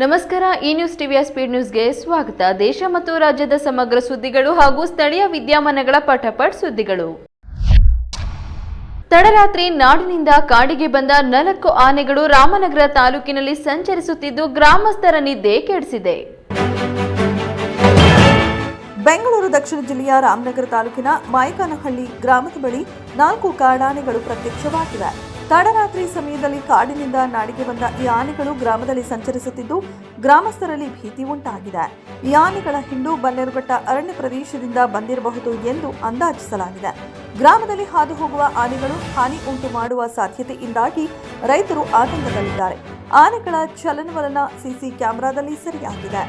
ನಮಸ್ಕಾರ. ಈ ನ್ಯೂಸ್ ಟಿವಿಯ ಸ್ಪೀಡ್ ನ್ಯೂಸ್ಗೆ ಸ್ವಾಗತ. ದೇಶ ಮತ್ತು ರಾಜ್ಯದ ಸಮಗ್ರ ಸುದ್ದಿಗಳು ಹಾಗೂ ಸ್ಥಳೀಯ ವಿದ್ಯಮಾನಗಳ ಪಟಪಟ್ ಸುದ್ದಿಗಳು. ತಡರಾತ್ರಿ ನಾಡಿನಿಂದ ಕಾಡಿಗೆ ಬಂದ 4 ಆನೆಗಳು ರಾಮನಗರ ತಾಲೂಕಿನಲ್ಲಿ ಸಂಚರಿಸುತ್ತಿದ್ದು ಗ್ರಾಮಸ್ಥರ ನಿದ್ದೆ ಕೆಡಿಸಿದೆ. ಬೆಂಗಳೂರು ದಕ್ಷಿಣ ಜಿಲ್ಲೆಯ ರಾಮನಗರ ತಾಲೂಕಿನ ಮಾಯಕಾನಹಳ್ಳಿ ಗ್ರಾಮದ ಬಳಿ 4 ಕಾಡಾನೆಗಳು ಪ್ರತ್ಯಕ್ಷವಾಗಿವೆ. ತಡರಾತ್ರಿ ಸಮಯದಲ್ಲಿ ಕಾಡಿನಿಂದ ನಾಡಿಗೆ ಬಂದ ಈ ಆನೆಗಳು ಗ್ರಾಮದಲ್ಲಿ ಸಂಚರಿಸುತ್ತಿದ್ದು ಗ್ರಾಮಸ್ಥರಲ್ಲಿ ಭೀತಿ ಉಂಟಾಗಿದೆ. ಈ ಆನೆಗಳ ಹಿಂಡು ಬನ್ನೇರುಘಟ್ಟ ಅರಣ್ಯ ಪ್ರದೇಶದಿಂದ ಬಂದಿರಬಹುದು ಎಂದು ಅಂದಾಜಿಸಲಾಗಿದೆ. ಗ್ರಾಮದಲ್ಲಿ ಹಾದು ಹೋಗುವ ಆನೆಗಳು ಹಾನಿ ಉಂಟು ಮಾಡುವ ಸಾಧ್ಯತೆಯಿಂದಾಗಿ ರೈತರು ಆತಂಕದಲ್ಲಿದ್ದಾರೆ. ಆನೆಗಳ ಚಲನವಲನ ಸಿಸಿ ಕ್ಯಾಮೆರಾದಲ್ಲಿ ಸೆರೆಯಾಗಿದೆ.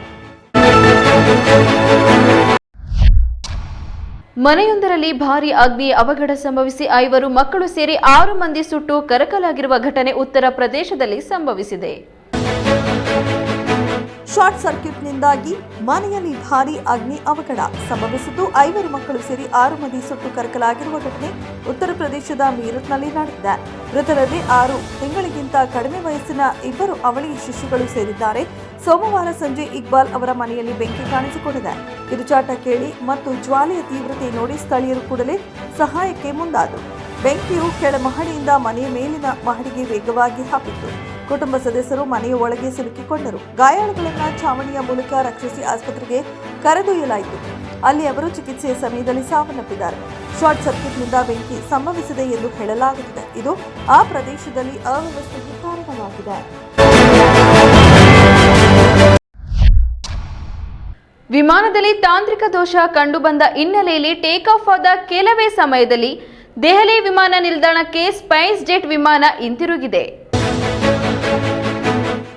ಮನೆಯೊಂದರಲ್ಲಿ ಭಾರೀ ಅಗ್ನಿ ಅವಘಡ ಸಂಭವಿಸಿ 5 ಮಕ್ಕಳು ಸೇರಿ 6 ಮಂದಿ ಸುಟ್ಟು ಕರಕಲಾಗಿರುವ ಘಟನೆ ಉತ್ತರ ಪ್ರದೇಶದಲ್ಲಿ ಸಂಭವಿಸಿದೆ. ಶಾರ್ಟ್ ಸರ್ಕ್ಯೂಟ್ನಿಂದಾಗಿ ಮನೆಯಲ್ಲಿ ಭಾರೀ ಅಗ್ನಿ ಅವಘಡ ಸಂಭವಿಸಿದ್ದು 5 ಮಕ್ಕಳು ಸೇರಿ 6 ಮಂದಿ ಸುಟ್ಟು ಕರಕಲಾಗಿರುವ ಘಟನೆ ಉತ್ತರ ಪ್ರದೇಶದ ಮೀರತ್ನಲ್ಲಿ ನಡೆದಿದೆ. ಮೃತರಲ್ಲಿ 6 ತಿಂಗಳಿಗಿಂತ ಕಡಿಮೆ ವಯಸ್ಸಿನ 2 ಅವಳಿ ಶಿಶುಗಳು ಸೇರಿದ್ದಾರೆ. ಸೋಮವಾರ ಸಂಜೆ ಇಕ್ಬಾಲ್ ಅವರ ಮನೆಯಲ್ಲಿ ಬೆಂಕಿ ಕಾಣಿಸಿಕೊಂಡಿದೆ. ಕಿರುಚಾಟ ಕೇಳಿ ಮತ್ತು ಜ್ವಾಲೆಯ ತೀವ್ರತೆ ನೋಡಿ ಸ್ಥಳೀಯರು ಕೂಡಲೇ ಸಹಾಯಕ್ಕೆ ಮುಂದಾದರು. ಬೆಂಕಿಯು ಕೆಳ ಮಹಡಿಯಿಂದ ಮನೆಯ ಮೇಲಿನ ಮಹಡಿಗೆ ವೇಗವಾಗಿ ಹಬ್ಬಿತು. ಕುಟುಂಬ ಸದಸ್ಯರು ಮನೆಯ ಒಳಗೆ ಸಿಲುಕಿಕೊಂಡರು. ಗಾಯಾಳುಗಳನ್ನು ಛಾವಣಿಯ ಮೂಲಕ ರಕ್ಷಿಸಿ ಆಸ್ಪತ್ರೆಗೆ ಕರೆದೊಯ್ಯಲಾಯಿತು. ಅಲ್ಲಿ ಅವರು ಚಿಕಿತ್ಸೆಯ ಸಮಯದಲ್ಲಿ ಸಾವನ್ನಪ್ಪಿದ್ದಾರೆ. ಶಾರ್ಟ್ ಸರ್ಕ್ಯೂಟ್ನಿಂದ ಬೆಂಕಿ ಸಂಭವಿಸಿದೆ ಎಂದು ಹೇಳಲಾಗುತ್ತಿದೆ. ಇದು ಆ ಪ್ರದೇಶದಲ್ಲಿ ಅವ್ಯವಸ್ಥೆಗೆ ಕಾರಣವಾಗಿದೆ. ವಿಮಾನದಲ್ಲಿ ತಾಂತ್ರಿಕ ದೋಷ ಕಂಡುಬಂದ ಹಿನ್ನೆಲೆಯಲ್ಲಿ ಟೇಕ್ ಆಫ್ ಆದ ಕೆಲವೇ ಸಮಯದಲ್ಲಿ ದೆಹಲಿ ವಿಮಾನ ನಿಲ್ದಾಣಕ್ಕೆ ಸ್ಪೈಸ್ ಜೆಟ್ ವಿಮಾನ ಹಿಂತಿರುಗಿದೆ.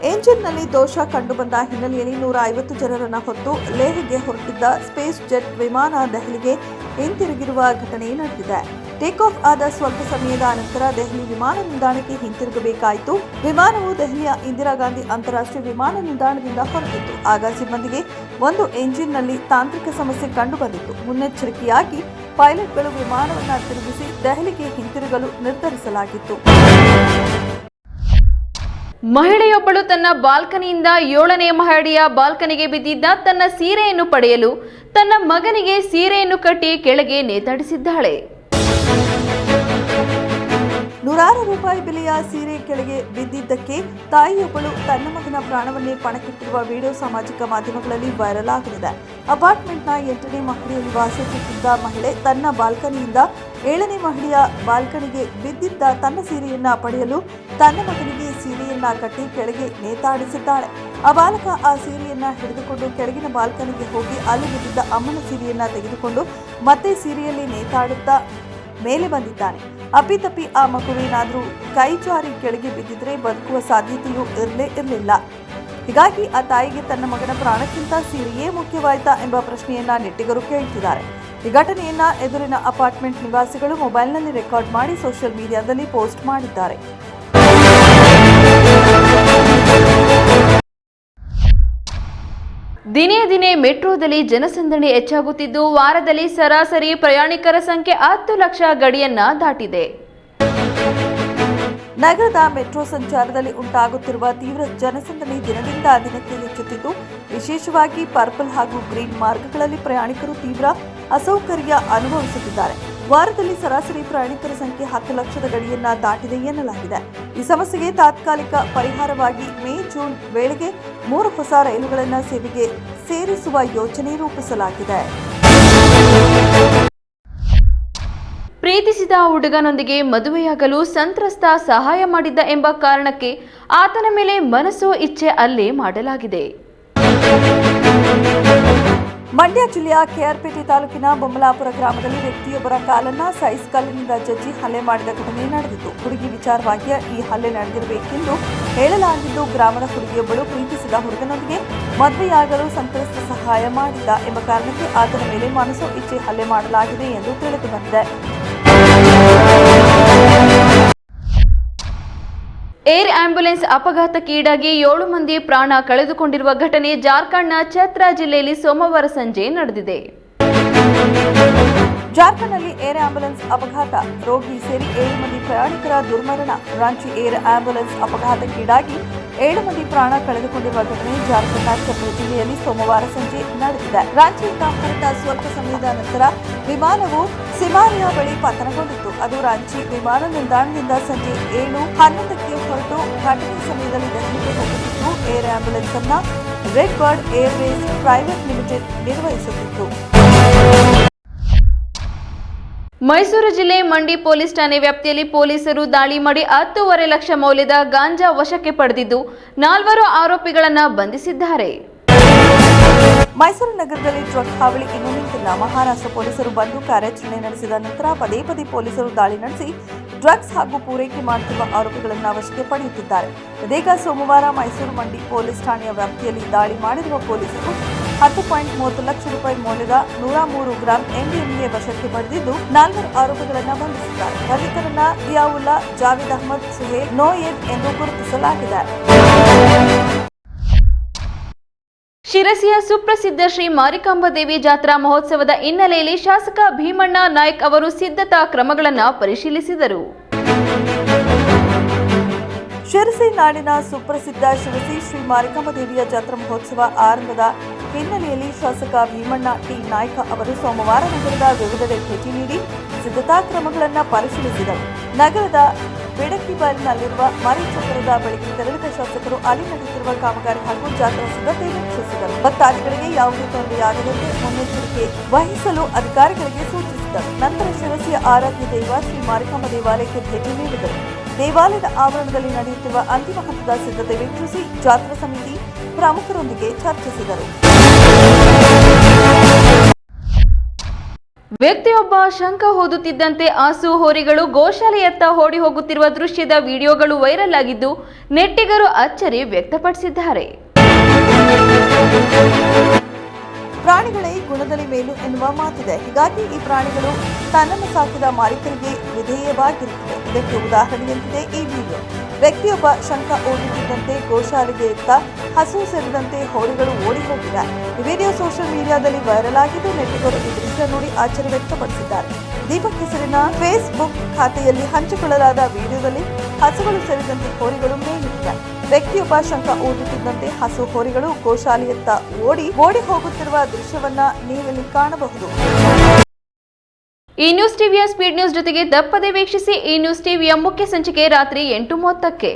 ಎಂಜಿನ್ನಲ್ಲಿ ದೋಷ ಕಂಡುಬಂದ ಹಿನ್ನೆಲೆಯಲ್ಲಿ 150 ಜನರನ್ನು ಹೊತ್ತು ಲೇಹ್ಗೆ ಹೊರಟಿದ್ದ ಸ್ಪೇಸ್ ಜೆಟ್ ವಿಮಾನ ದೆಹಲಿಗೆ ಹಿಂತಿರುಗಿರುವ ಘಟನೆ ನಡೆದಿದೆ. ಟೇಕ್ ಆಫ್ ಆದ ಸ್ವಲ್ಪ ಸಮಯದ ನಂತರ ದೆಹಲಿ ವಿಮಾನ ನಿಲ್ದಾಣಕ್ಕೆ ಹಿಂತಿರುಗಬೇಕಾಯಿತು. ವಿಮಾನವು ದೆಹಲಿಯ ಇಂದಿರಾ ಗಾಂಧಿ ಅಂತಾರಾಷ್ಟ್ರೀಯ ವಿಮಾನ ನಿಲ್ದಾಣದಿಂದ ಹೊರಟಿತ್ತು. ಆಗ ಸಿಬ್ಬಂದಿಗೆ ಒಂದು ಎಂಜಿನ್ನಲ್ಲಿ ತಾಂತ್ರಿಕ ಸಮಸ್ಯೆ ಕಂಡುಬಂದಿತ್ತು. ಮುನ್ನೆಚ್ಚರಿಕೆಯಾಗಿ ಪೈಲಟ್ಗಳು ವಿಮಾನವನ್ನು ತಿರುಗಿಸಿ ದೆಹಲಿಗೆ ಹಿಂತಿರುಗಲು ನಿರ್ಧರಿಸಲಾಗಿತ್ತು. ಮಹಿಳೆಯೊಬ್ಬಳು ತನ್ನ ಬಾಲ್ಕನಿಯಿಂದ 7ನೇ ಮಹಡಿಯ ಬಾಲ್ಕನಿಗೆ ಬಿದ್ದಿದ್ದ ತನ್ನ ಸೀರೆಯನ್ನು ಪಡೆಯಲು ತನ್ನ ಮಗನಿಗೆ ಸೀರೆಯನ್ನು ಕಟ್ಟಿ ಕೆಳಗೆ ನೇತಾಡಿಸಿದ್ದಾಳೆ. ನೂರಾರು ರೂಪಾಯಿ ಬೆಲೆಯ ಸೀರೆ ಕೆಳಗೆ ಬಿದ್ದಿದ್ದಕ್ಕೆ ತಾಯಿಯೊಬ್ಬಳು ತನ್ನ ಮಗನ ಪ್ರಾಣವನ್ನೇ ಪಣಕ್ಕಿಟ್ಟಿರುವ ವಿಡಿಯೋ ಸಾಮಾಜಿಕ ಮಾಧ್ಯಮಗಳಲ್ಲಿ ವೈರಲ್ ಆಗುತ್ತಿದೆ. ಅಪಾರ್ಟ್ಮೆಂಟ್ನ 8ನೇ ಮಹಡಿಯಲ್ಲಿ ವಾಸಿಸುತ್ತಿದ್ದ ಮಹಿಳೆ ತನ್ನ ಬಾಲ್ಕನಿಯಿಂದ 7ನೇ ಮಹಡಿಯ ಬಾಲ್ಕನಿಗೆ ಬಿದ್ದಿದ್ದ ತನ್ನ ಸೀರೆಯನ್ನ ಪಡೆಯಲು ತನ್ನ ಮಗನಿಗೆ ಸೀರೆಯನ್ನ ಕಟ್ಟಿ ಕೆಳಗೆ ನೇತಾಡಿಸಿದ್ದಾಳೆ. ಆ ಬಾಲಕ ಆ ಸೀರೆಯನ್ನ ಹಿಡಿದುಕೊಂಡು ಕೆಳಗಿನ ಬಾಲ್ಕನಿಗೆ ಹೋಗಿ ಅಲ್ಲಿ ಬಿದ್ದಿದ್ದ ಅಮ್ಮನ ಸೀರೆಯನ್ನ ತೆಗೆದುಕೊಂಡು ಮತ್ತೆ ಸೀರೆಯಲ್ಲಿ ನೇತಾಡುತ್ತಾ ಮೇಲೆ ಬಂದಿದ್ದಾನೆ. ಅಪ್ಪಿತಪ್ಪಿ ಆ ಮಗುವೇನಾದರೂ ಕೈ ಜಾರಿ ಕೆಳಗೆ ಬಿದ್ದಿದ್ರೆ ಬದುಕುವ ಸಾಧ್ಯತೆಯೂ ಇರಲಿಲ್ಲ. ಹೀಗಾಗಿ ಆ ತಾಯಿಗೆ ತನ್ನ ಮಗನ ಪ್ರಾಣಕ್ಕಿಂತ ಸೀರೆಯೇ ಮುಖ್ಯವಾಯ್ತಾ ಎಂಬ ಪ್ರಶ್ನೆಯನ್ನ ನೆಟ್ಟಿಗರು ಕೇಳ್ತಿದ್ದಾರೆ. ಈ ಘಟನೆಯನ್ನ ಎದುರಿನ ಅಪಾರ್ಟ್ಮೆಂಟ್ ನಿವಾಸಿಗಳು ಮೊಬೈಲ್ನಲ್ಲಿ ರೆಕಾರ್ಡ್ ಮಾಡಿ ಸೋಷಿಯಲ್ ಮೀಡಿಯಾದಲ್ಲಿ ಪೋಸ್ಟ್ ಮಾಡಿದ್ದಾರೆ. ದಿನೇ ದಿನೇ ಮೆಟ್ರೋದಲ್ಲಿ ಜನಸಂದಣಿ ಹೆಚ್ಚಾಗುತ್ತಿದ್ದು ವಾರದಲ್ಲಿ ಸರಾಸರಿ ಪ್ರಯಾಣಿಕರ ಸಂಖ್ಯೆ 10 ಲಕ್ಷ ಗಡಿಯನ್ನ ದಾಟಿದೆ. ನಗರದ ಮೆಟ್ರೋ ಸಂಚಾರದಲ್ಲಿ ಉಂಟಾಗುತ್ತಿರುವ ತೀವ್ರ ಜನಸಂದಣಿ ದಿನದಿಂದ ದಿನಕ್ಕೆ ಹೆಚ್ಚುತ್ತಿದ್ದು ವಿಶೇಷವಾಗಿ ಪರ್ಪಲ್ ಹಾಗೂ ಗ್ರೀನ್ ಮಾರ್ಗಗಳಲ್ಲಿ ಪ್ರಯಾಣಿಕರು ತೀವ್ರ ಅಸೌಕರ್ಯ ಅನುಭವಿಸುತ್ತಿದ್ದಾರೆ. ವಾರದಲ್ಲಿ ಸರಾಸರಿ ಪ್ರಯಾಣಿಕರ ಸಂಖ್ಯೆ 10 ಲಕ್ಷದ ಗಡಿಯನ್ನ ದಾಟಿದೆ ಎನ್ನಲಾಗಿದೆ. ಈ ಸಮಸ್ಯೆಗೆ ತಾತ್ಕಾಲಿಕ ಪರಿಹಾರವಾಗಿ ಮೇ ಜೂನ್ ವೇಳೆಗೆ 3 ಹೊಸ ರೈಲುಗಳನ್ನು ಸೇವೆಗೆ ಸೇರಿಸುವ ಯೋಜನೆ ರೂಪಿಸಲಾಗಿದೆ. ಪ್ರೀತಿಸಿದ ಹುಡುಗನೊಂದಿಗೆ ಮದುವೆಯಾಗಲು ಸಂತ್ರಸ್ತ ಸಹಾಯ ಮಾಡಿದ್ದ ಎಂಬ ಕಾರಣಕ್ಕೆ ಆತನ ಮೇಲೆ ಮನಸೋ ಇಚ್ಛೆ ಹಲ್ಲೆ ಮಾಡಲಾಗಿದೆ. ಮಂಡ್ಯ ಜಿಲ್ಲೆಯ ಕೆಆರ್ಪೇಟೆ ತಾಲೂಕಿನ ಬೊಮ್ಮಲಾಪುರ ಗ್ರಾಮದಲ್ಲಿ ವ್ಯಕ್ತಿಯೊಬ್ಬರ ಕಾಲನ್ನ ಸೈಜ್ ಕಲ್ಲಿನಿಂದ ಜಜ್ಜಿ ಹಲ್ಲೆ ಮಾಡಿದ ಘಟನೆ ನಡೆದಿತ್ತು. ಹುಡುಗಿ ವಿಚಾರವಾಗಿ ಈ ಹಲ್ಲೆ ನಡೆದಿರಬೇಕೆಂದು ಹೇಳಲಾಗಿದ್ದು, ಗ್ರಾಮದ ಹುಡುಗಿಯೊಬ್ಬಳು ಪ್ರೀತಿಸಿದ ಹುಡುಗನೊಂದಿಗೆ ಮದುವೆಯಾಗಲು ಸಂತ್ರಸ್ತ ಸಹಾಯ ಮಾಡಿದ್ದ ಎಂಬ ಕಾರಣಕ್ಕೆ ಆತನ ಮೇಲೆ ಮನಸೋ ಇಚ್ಛೆ ಹಲ್ಲೆ ಮಾಡಲಾಗಿದೆ ಎಂದು ತಿಳಿದು ಬಂದಿದೆ. ಏರ್ ಆಂಬ್ಯುಲೆನ್ಸ್ ಅಪಘಾತಕ್ಕೀಡಾಗಿ 7 ಮಂದಿ ಪ್ರಾಣ ಕಳೆದುಕೊಂಡಿರುವ ಘಟನೆ ಜಾರ್ಖಂಡ್ನ ಛತ್ರಾ ಜಿಲ್ಲೆಯಲ್ಲಿ ಸೋಮವಾರ ಸಂಜೆ ನಡೆದಿದೆ. ಜಾರ್ಖಂಡ್ನಲ್ಲಿ ಏರ್ ಆಂಬ್ಯುಲೆನ್ಸ್ ಅಪಘಾತ, ರೋಗಿ ಸೇರಿ 7 ಮಂದಿ ಪ್ರಯಾಣಿಕರ ದುರ್ಮರಣ. ರಾಂಚಿ ಏರ್ ಆಂಬ್ಯುಲೆನ್ಸ್ ಅಪಘಾತಕ್ಕೀಡಾಗಿ 7 ಮಂದಿ ಪ್ರಾಣ ಕಳೆದುಕೊಂಡಿರುವ ಘಟನೆ ಜಾರ್ಖಂಡ್ನ ಛತ್ರಾ ಜಿಲ್ಲೆಯಲ್ಲಿ ಸೋಮವಾರ ಸಂಜೆ ನಡೆದಿದೆ. ರಾಂಚಿಯಿಂದ ಹೊರಟ ಸ್ವಲ್ಪ ಸಮಯದ ನಂತರ ವಿಮಾನವು ಸಿಮಾರಿಯಾ ಬಳಿ ಪತನಗೊಂಡಿತ್ತು. ಅದು ರಾಂಚಿ ವಿಮಾನ ನಿಲ್ದಾಣದಿಂದ ಸಂಜೆ 7:11ಕ್ಕೆ ಹೊರಟು ಘಟನೆ ಸಮಯದಲ್ಲಿ ದೆಹಲಿಗೆ ಹೋಗುತ್ತಿತ್ತು. ಏರ್ ಆಂಬ್ಯುಲೆನ್ಸ್ ಅನ್ನ Red Bird Airways private limited ನಿರ್ವಹಿಸುತ್ತಿತ್ತು. ಮೈಸೂರು ಜಿಲ್ಲೆ ಮಂಡಿ ಪೊಲೀಸ್ ಠಾಣೆ ವ್ಯಾಪ್ತಿಯಲ್ಲಿ ಪೊಲೀಸರು ದಾಳಿ ಮಾಡಿ 10.5 ಲಕ್ಷ ಮೌಲ್ಯದ ಗಾಂಜಾ ವಶಕ್ಕೆ ಪಡೆದಿದ್ದು 4 ಆರೋಪಿಗಳನ್ನು ಬಂಧಿಸಿದ್ದಾರೆ. ಮೈಸೂರು ನಗರದಲ್ಲಿ ಡ್ರಗ್ ಹಾವಳಿ ಇನ್ನೂ ನಿಂತಿಲ್ಲ. ಮಹಾರಾಷ್ಟ್ರ ಪೊಲೀಸರು ಬಂದು ಕಾರ್ಯಾಚರಣೆ ನಡೆಸಿದ ನಂತರ ಪದೇ ಪದೇ ಪೊಲೀಸರು ದಾಳಿ ನಡೆಸಿ ಡ್ರಗ್ಸ್ ಹಾಗೂ ಪೂರೈಕೆ ಮಾಡುತ್ತಿರುವ ಆರೋಪಿಗಳನ್ನು ವಶಕ್ಕೆ ಪಡೆಯುತ್ತಿದ್ದಾರೆ. ಇದೀಗ ಸೋಮವಾರ ಮೈಸೂರು ಮಂಡಿ ಪೊಲೀಸ್ ಠಾಣೆಯ ವ್ಯಾಪ್ತಿಯಲ್ಲಿ ದಾಳಿ ಮಾಡಿರುವ ಪೊಲೀಸರು 10.30 ಲಕ್ಷ ರೂಪಾಯಿ ಮೌಲ್ಯದ 103 ಗ್ರಾಂ MDMA ವಶಕ್ಕೆ ಪಡೆದಿದ್ದು 4 ಆರೋಪಿಗಳನ್ನು ಬಂಧಿಸಿದ್ದಾರೆ. ಬಂಧಿತರನ್ನ ಜಿಯಾವುಲ್ಲಾ, ಜಾವೇದ್ ಅಹಮದ್, ಸುಹೇಲ್, ನೋಯೆದ್ ಎಂದು ಗುರುತಿಸಲಾಗಿದೆ. ಶಿರಸಿಯ ಸುಪ್ರಸಿದ್ಧ ಶ್ರೀ ಮಾರಿಕಾಂಬಾ ದೇವಿ ಜಾತ್ರಾ ಮಹೋತ್ಸವದ ಹಿನ್ನೆಲೆಯಲ್ಲಿ ಶಾಸಕ ಭೀಮಣ್ಣ ನಾಯ್ಕ್ ಅವರು ಸಿದ್ಧತಾ ಕ್ರಮಗಳನ್ನು ಪರಿಶೀಲಿಸಿದರು. ಶಿರಸಿ ನಾಡಿನ ಸುಪ್ರಸಿದ್ಧ ಶಿರಸಿ ಶ್ರೀ ಮಾರಿಕಾಂಬಾ ದೇವಿಯ ಜಾತ್ರಾ ಮಹೋತ್ಸವ ಆರಂಭದ ಹಿನ್ನೆಲೆಯಲ್ಲಿ ಶಾಸಕ ಭೀಮಣ್ಣ ನಾಯ್ಕ ಅವರು ಸೋಮವಾರ ನಗರದ ವಿವಿಧೆಡೆ ಭೇಟಿ ನೀಡಿ ಸಿದ್ಧತಾ ಕ್ರಮಗಳನ್ನು ಪರಿಶೀಲಿಸಿದರು. ನಗರದ ಬಿಡಕಿಬಾರಿನಲ್ಲಿರುವ ಮರಿಚಕ್ರದ ಬಳಿಗೆ ತೆರಳಿದ ಶಾಸಕರು ಅಲ್ಲಿ ನಡೆಯುತ್ತಿರುವ ಕಾಮಗಾರಿ ಹಾಗೂ ಜಾತ್ರಾ ಸಿದ್ಧತೆ ವೀಕ್ಷಿಸಿದರು. ಭಕ್ತಾದಿಗಳಿಗೆ ಯಾವುದೇ ತೊಂದರೆಯಾಗದಂತೆ ಮುನ್ನೆಚ್ಚರಿಕೆ ವಹಿಸಲು ಅಧಿಕಾರಿಗಳಿಗೆ ಸೂಚಿಸಿದರು. ನಂತರ ಶಿರಸಿಯ ಆರಾಧ್ಯ ದೈವ ಶ್ರೀ ಮಾರಿಕಾಂಬಾ ದೇವಾಲಯಕ್ಕೆ ಭೇಟಿ ನೀಡಿದರು. ದೇವಾಲಯದ ಆವರಣದಲ್ಲಿ ನಡೆಯುತ್ತಿರುವ ಅಂತಿಮ ಹಂತದ ಸಿದ್ಧತೆ ವೀಕ್ಷಿಸಿ ಜಾತ್ರಾ ಸಮಿತಿ ಪ್ರಮುಖರೊಂದಿಗೆ ಚರ್ಚಿಸಿದರು. ವ್ಯಕ್ತಿಯೊಬ್ಬ ಶಂಖ ಓದುತ್ತಿದ್ದಂತೆ ಆಸು ಹೋರಿಗಳು ಗೋಶಾಲೆಯತ್ತ ಓಡಿ ಹೋಗುತ್ತಿರುವ ದೃಶ್ಯದ ವಿಡಿಯೋಗಳು ವೈರಲ್ ಆಗಿದ್ದು ನೆಟ್ಟಿಗರು ಅಚ್ಚರಿ ವ್ಯಕ್ತಪಡಿಸಿದ್ದಾರೆ. ಪ್ರಾಣಿಗಳೇ ಗುಣದಲ್ಲಿ ಮೇಲು ಎನ್ನುವ ಮಾತಿದೆ. ಹೀಗಾಗಿ ಈ ಪ್ರಾಣಿಗಳು ತನ್ನನ್ನು ಸಾಕಿದ ಮಾಲೀಕರಿಗೆ ವಿಧೇಯವಾಗಿರುತ್ತದೆ. ಇದಕ್ಕೆ ಉದಾಹರಣೆಯಂತಿದೆ ಈ ವಿಡಿಯೋ. ವ್ಯಕ್ತಿಯೊಬ್ಬ ಶಂಖ ಓದುತ್ತಿದ್ದಂತೆ ಗೋಶಾಲೆಗೆ ಎತ್ತ ಹಸು ಸೇರಿದಂತೆ ಹೋರಿಗಳು ಓಡಿ ಹೋಗಿವೆ. ಈ ವಿಡಿಯೋ ಸೋಷಿಯಲ್ ಮೀಡಿಯಾದಲ್ಲಿ ವೈರಲ್ ಆಗಿದ್ದು ನೆಟ್ಟಿಗರು ಈ ದೃಶ್ಯ ನೋಡಿ ಆಶ್ಚರ್ಯ ವ್ಯಕ್ತಪಡಿಸಿದ್ದಾರೆ. ದೀಪಕ್ ಹೆಸರಿನ ಫೇಸ್ಬುಕ್ ಖಾತೆಯಲ್ಲಿ ಹಂಚಿಕೊಳ್ಳಲಾದ ವಿಡಿಯೋದಲ್ಲಿ ಹಸುಗಳು ಸೇರಿದಂತೆ ಹೋರಿಗಳು ಮೇಲಿವೆ. ವ್ಯಕ್ತಿಯೊಬ್ಬ ಶಂಖ ಓದುತ್ತಿದ್ದಂತೆ ಹಸು ಹೋರಿಗಳು ಗೋಶಾಲೆಯತ್ತ ಓಡಿ ಹೋಗುತ್ತಿರುವ ದೃಶ್ಯವನ್ನ ನೀವಿಲ್ಲಿ ಕಾಣಬಹುದು. ಈ ನ್ಯೂಸ್ ಟಿವಿಯ ಸ್ಪೀಡ್ ನ್ಯೂಸ್ ಜೊತೆಗೆ ತಪ್ಪದೇ ವೀಕ್ಷಿಸಿ. ಈ ನ್ಯೂಸ್ ಟಿವಿಯ ಮುಖ್ಯ ಸಂಚಿಕೆ ರಾತ್ರಿ 8:30ಕ್ಕೆ.